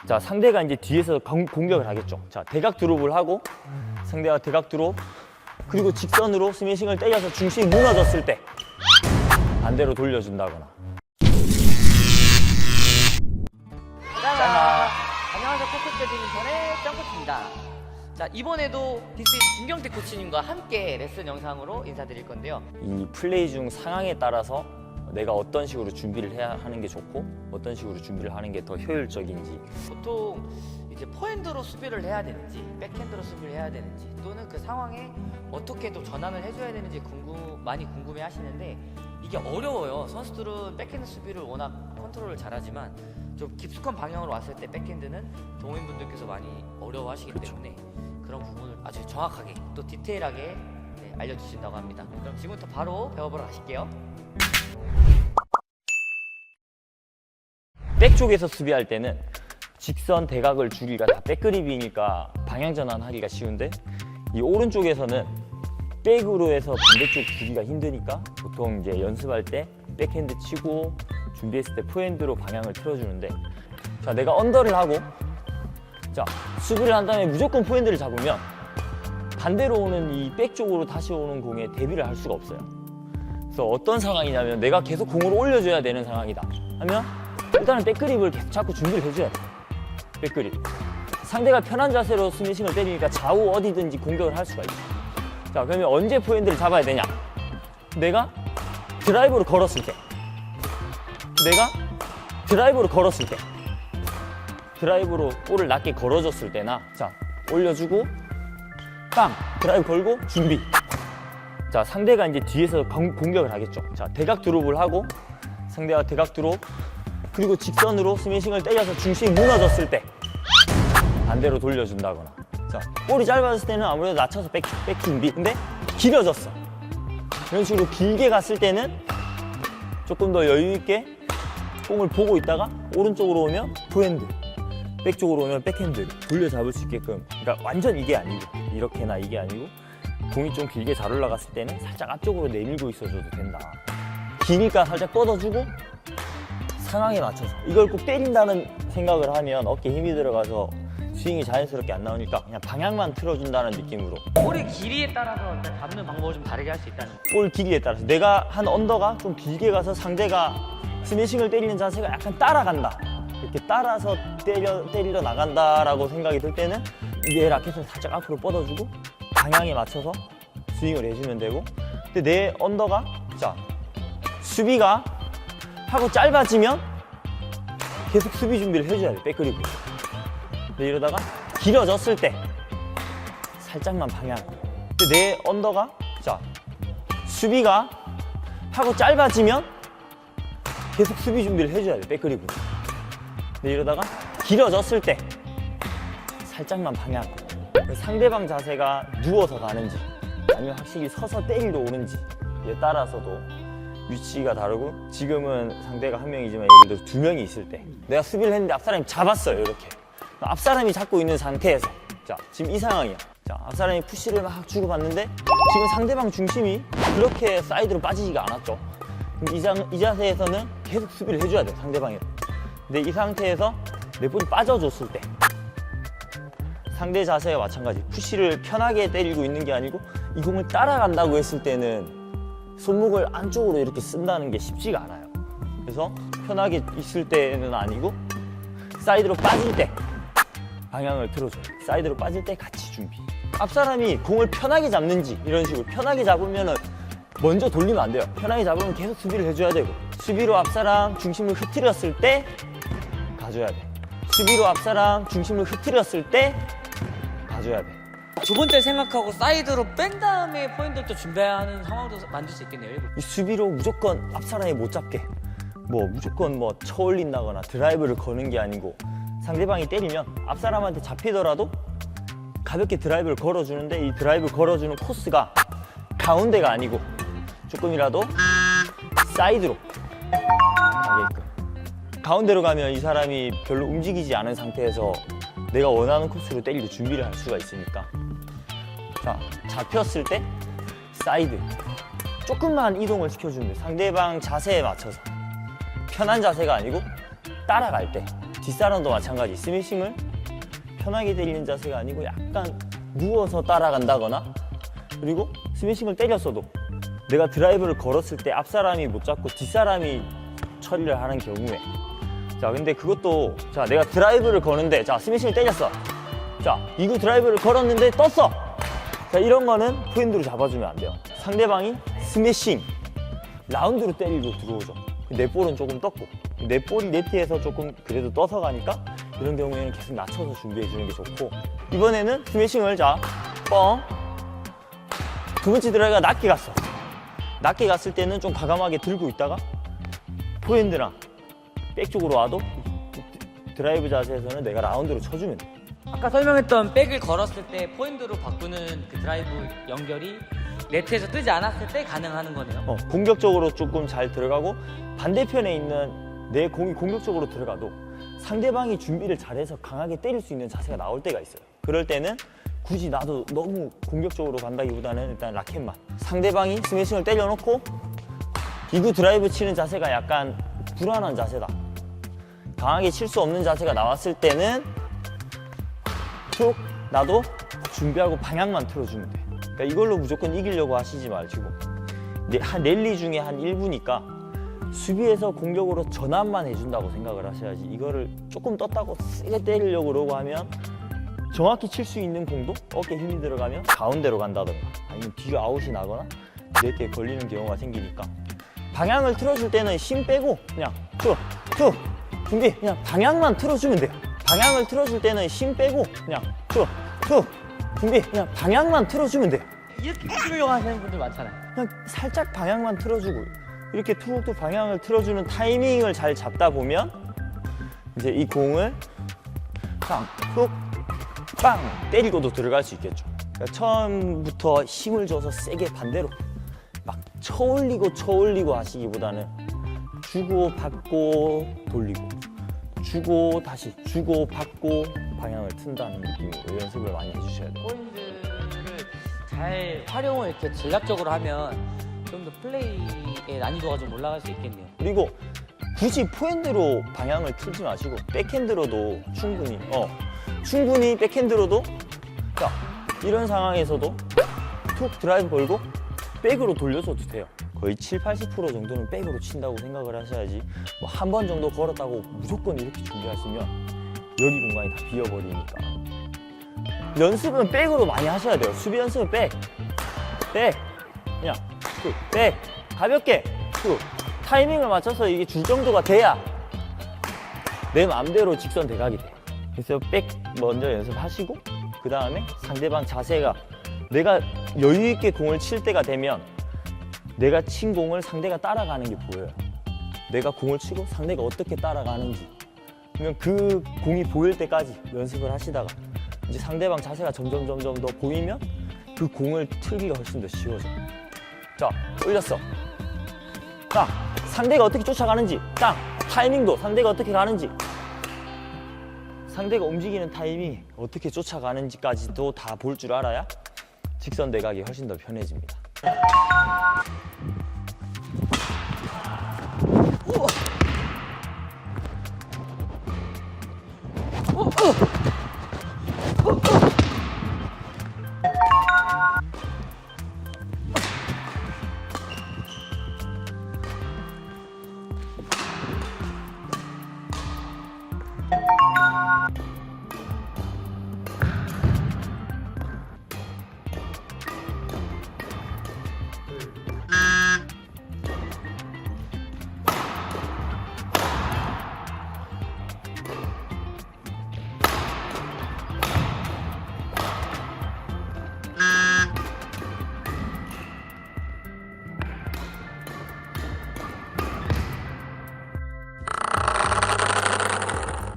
자, 상대가 이제 뒤에서 공격을 하겠죠. 자, 대각 드롭을 하고 상대가 대각 드롭 그리고 직선으로 스매싱을 때려서 중심이 무너졌을 때 반대로 돌려준다거나. 짠! 안녕하세요. 코코스 배드민턴의 짱코치입니다. 자, 이번에도 디스 김경태 코치님과 함께 레슨 영상으로 인사드릴 건데요. 이 플레이 중 상황에 따라서 내가 어떤 식으로 준비를 해야 하는 게 좋고 어떤 식으로 준비를 하는 게 더 효율적인지. 보통 이제 포핸드로 수비를 해야 되는지 백핸드로 수비를 해야 되는지 또는 그 상황에 어떻게 또 전환을 해줘야 되는지 많이 궁금해 하시는데 이게 어려워요. 선수들은 백핸드 수비를 워낙 컨트롤을 잘하지만 좀 깊숙한 방향으로 왔을 때 백핸드는 동호인분들께서 많이 어려워하시기 때문에 그런 부분을 아주 정확하게 또 디테일하게 알려주신다고 합니다. 그럼 지금부터 바로 배워보러 가실게요. 백 쪽에서 수비할 때는 직선 대각을 주기가 다 백그립이니까 방향 전환하기가 쉬운데 이 오른쪽에서는 백으로 해서 반대쪽 주기가 힘드니까 보통 이제 연습할 때 백핸드 치고 준비했을 때 포핸드로 방향을 틀어주는데, 자, 내가 언더를 하고 자 수비를 한 다음에 무조건 포핸드를 잡으면 반대로 오는 이 백 쪽으로 다시 오는 공에 대비를 할 수가 없어요. 그래서 어떤 상황이냐면 내가 계속 공을 올려줘야 되는 상황이다 하면 일단은 백그립을 계속 자꾸 준비를 해줘야 돼. 백그립. 상대가 편한 자세로 스매싱을 때리니까 좌우 어디든지 공격을 할 수가 있어. 자, 그러면 언제 포핸드를 잡아야 되냐? 내가 드라이브로 걸었을 때. 드라이브로 볼을 낮게 걸어줬을 때나, 자, 올려주고 빵! 드라이브 걸고 준비. 자, 상대가 이제 뒤에서 공격을 하겠죠. 자, 대각 드롭을 하고 상대가 대각 드롭 그리고 직선으로 스매싱을 때려서 중심이 무너졌을 때 반대로 돌려준다거나. 자, 볼이 짧아졌을 때는 아무래도 낮춰서 백 준비. 근데 길어졌어. 이런 식으로 길게 갔을 때는 조금 더 여유 있게 공을 보고 있다가 오른쪽으로 오면 포핸드, 백 쪽으로 오면 백핸드 돌려 잡을 수 있게끔. 그러니까 완전 이게 아니고 이렇게나 이게 아니고 공이 좀 길게 잘 올라갔을 때는 살짝 앞쪽으로 내밀고 있어줘도 된다. 기니까 살짝 뻗어주고 상황에 맞춰서. 이걸 꼭 때린다는 생각을 하면 어깨에 힘이 들어가서 스윙이 자연스럽게 안 나오니까 그냥 방향만 틀어준다는 느낌으로. 볼의 길이에 따라서 잡는 방법을 좀 다르게 할 수 있다는 거예요. 볼 길이에 따라서 내가 한 언더가 좀 길게 가서 상대가 스매싱을 때리는 자세가 약간 따라간다, 이렇게 따라서 때리러 나간다라고 생각이 들 때는 내 라켓을 살짝 앞으로 뻗어주고 방향에 맞춰서 스윙을 해주면 되고, 근데 내 언더가 자 수비가 하고 짧아지면 계속 수비 준비를 해줘야 돼, 백그립을. 근데 이러다가 길어졌을 때 살짝만 방향. 근데 내 언더가 자 수비가 하고 짧아지면 계속 수비 준비를 해줘야 돼, 백그립을. 근데 이러다가 길어졌을 때 살짝만 방향. 상대방 자세가 누워서 가는지 아니면 확실히 서서 때리러 오는지에 따라서도 위치가 다르고, 지금은 상대가 한 명이지만 예를 들어 두 명이 있을 때 내가 수비를 했는데 앞사람이 잡았어요. 이렇게 앞사람이 잡고 있는 상태에서 자 지금 이 상황이야. 자, 앞사람이 푸시를 막 주고받는데 지금 상대방 중심이 그렇게 사이드로 빠지지가 않았죠. 그럼 이 자세에서는 계속 수비를 해줘야 돼, 상대방이. 근데 이 상태에서 내 볼이 빠져줬을 때 상대 자세와 마찬가지 푸시를 편하게 때리고 있는 게 아니고 이 공을 따라간다고 했을 때는 손목을 안쪽으로 이렇게 쓴다는 게 쉽지가 않아요. 그래서 편하게 있을 때는 아니고 사이드로 빠질 때 방향을 틀어줘요. 사이드로 빠질 때 같이 준비. 앞사람이 공을 편하게 잡는지 이런 식으로 편하게 잡으면은 먼저 돌리면 안 돼요. 편하게 잡으면 계속 수비를 해줘야 되고, 수비로 앞사람 중심을 흐트렸을 때 가줘야 돼. 수비로 앞사람 중심을 흐트렸을 때 가줘야 돼. 두 번째 생각하고 사이드로 뺀 다음에 포인트를 또 준비하는 상황도 만들 수 있겠네요. 이 수비로 무조건 앞사람이 못 잡게 무조건 쳐올린다거나 드라이브를 거는 게 아니고, 상대방이 때리면 앞사람한테 잡히더라도 가볍게 드라이브를 걸어주는데 이 드라이브 걸어주는 코스가 가운데가 아니고 조금이라도 사이드로 가게끔. 가운데로 가면 이 사람이 별로 움직이지 않은 상태에서 내가 원하는 코스로 때리고 준비를 할 수가 있으니까. 자, 잡혔을 때 사이드 조금만 이동을 시켜주면 돼. 상대방 자세에 맞춰서 편한 자세가 아니고 따라갈 때 뒷사람도 마찬가지. 스매싱을 편하게 때리는 자세가 아니고 약간 누워서 따라간다거나, 그리고 스매싱을 때렸어도 내가 드라이브를 걸었을 때 앞사람이 못 잡고 뒷사람이 처리를 하는 경우에, 자 근데 그것도, 자 내가 드라이브를 거는데, 자 스매싱을 때렸어. 자 이거 드라이브를 걸었는데 떴어. 자 이런 거는 포핸드로 잡아주면 안 돼요. 상대방이 스매싱 라운드로 때리고 들어오죠. 내 볼은 조금 떴고, 내 볼이 네트에서 조금 그래도 떠서 가니까 이런 경우에는 계속 낮춰서 준비해 주는 게 좋고, 이번에는 스매싱을 자 뻥, 두 번째 드라이브가 낮게 갔어. 낮게 갔을 때는 좀 과감하게 들고 있다가 포핸드랑 백 쪽으로 와도 드라이브 자세에서는 내가 라운드로 쳐주면 돼. 아까 설명했던 백을 걸었을 때 포핸드로 바꾸는 그 드라이브 연결이 네트에서 뜨지 않았을 때 가능하는 거네요. 공격적으로 조금 잘 들어가고, 반대편에 있는 내 공이 공격적으로 들어가도 상대방이 준비를 잘해서 강하게 때릴 수 있는 자세가 나올 때가 있어요. 그럴 때는 굳이 나도 너무 공격적으로 간다기보다는 일단 라켓만, 상대방이 스매싱을 때려놓고 이구 드라이브 치는 자세가 약간 불안한 자세다, 강하게 칠 수 없는 자세가 나왔을 때는 툭 나도 준비하고 방향만 틀어주면 돼. 그러니까 이걸로 무조건 이기려고 하시지 마시고, 한 랠리 중에 한 1부니까 수비에서 공격으로 전환만 해준다고 생각을 하셔야지, 이거를 조금 떴다고 세게 때리려고 그러고 하면 정확히 칠 수 있는 공도 어깨에 힘이 들어가면 가운데로 간다든가 아니면 뒤로 아웃이 나거나 네트에 걸리는 경우가 생기니까, 방향을 틀어줄 때는 힘 빼고 그냥 툭 준비, 그냥 방향만 틀어주면 돼요. 방향을 틀어줄 때는 힘 빼고 그냥 툭 준비, 그냥 방향만 틀어주면 돼요. 이렇게 치려고 하시는 분들 많잖아요. 그냥 살짝 방향만 틀어주고, 이렇게 툭툭 방향을 틀어주는 타이밍을 잘 잡다 보면 이제 이 공을 빵 때리고도 들어갈 수 있겠죠. 그러니까 처음부터 힘을 줘서 세게 반대로 막 쳐올리고 하시기보다는 주고 받고 돌리고, 주고 다시 주고 받고 방향을 튼다는 느낌으로 연습을 많이 해주셔야 돼요. 포핸드를 잘 활용을 이렇게 전략적으로 하면 좀 더 플레이의 난이도가 좀 올라갈 수 있겠네요. 그리고 굳이 포핸드로 방향을 틀지 마시고 백핸드로도 충분히 백핸드로도, 자 이런 상황에서도 툭 드라이브 걸고 백으로 돌려줘도 돼요. 거의 70~80% 정도는 백으로 친다고 생각을 하셔야지, 뭐 한 번 정도 걸었다고 무조건 이렇게 준비하시면 여기 공간이 다 비어버리니까. 연습은 백으로 많이 하셔야 돼요. 수비 연습은 백 그냥 백 가볍게 타이밍을 맞춰서 이게 줄 정도가 돼야 내 마음대로 직선 대각이 돼. 그래서 백 먼저 연습하시고, 그 다음에 상대방 자세가, 내가 여유 있게 공을 칠 때가 되면 내가 친 공을 상대가 따라가는 게 보여요. 내가 공을 치고 상대가 어떻게 따라가는지, 그러면 그 공이 보일 때까지 연습을 하시다가 이제 상대방 자세가 점점 더 보이면 그 공을 틀기가 훨씬 더 쉬워져. 자, 올렸어. 딱 상대가 어떻게 쫓아가는지, 딱 타이밍도 상대가 어떻게 가는지, 상대가 움직이는 타이밍이 어떻게 쫓아가는지까지도 다 볼 줄 알아야 직선 대각이 훨씬 더 편해집니다. 오!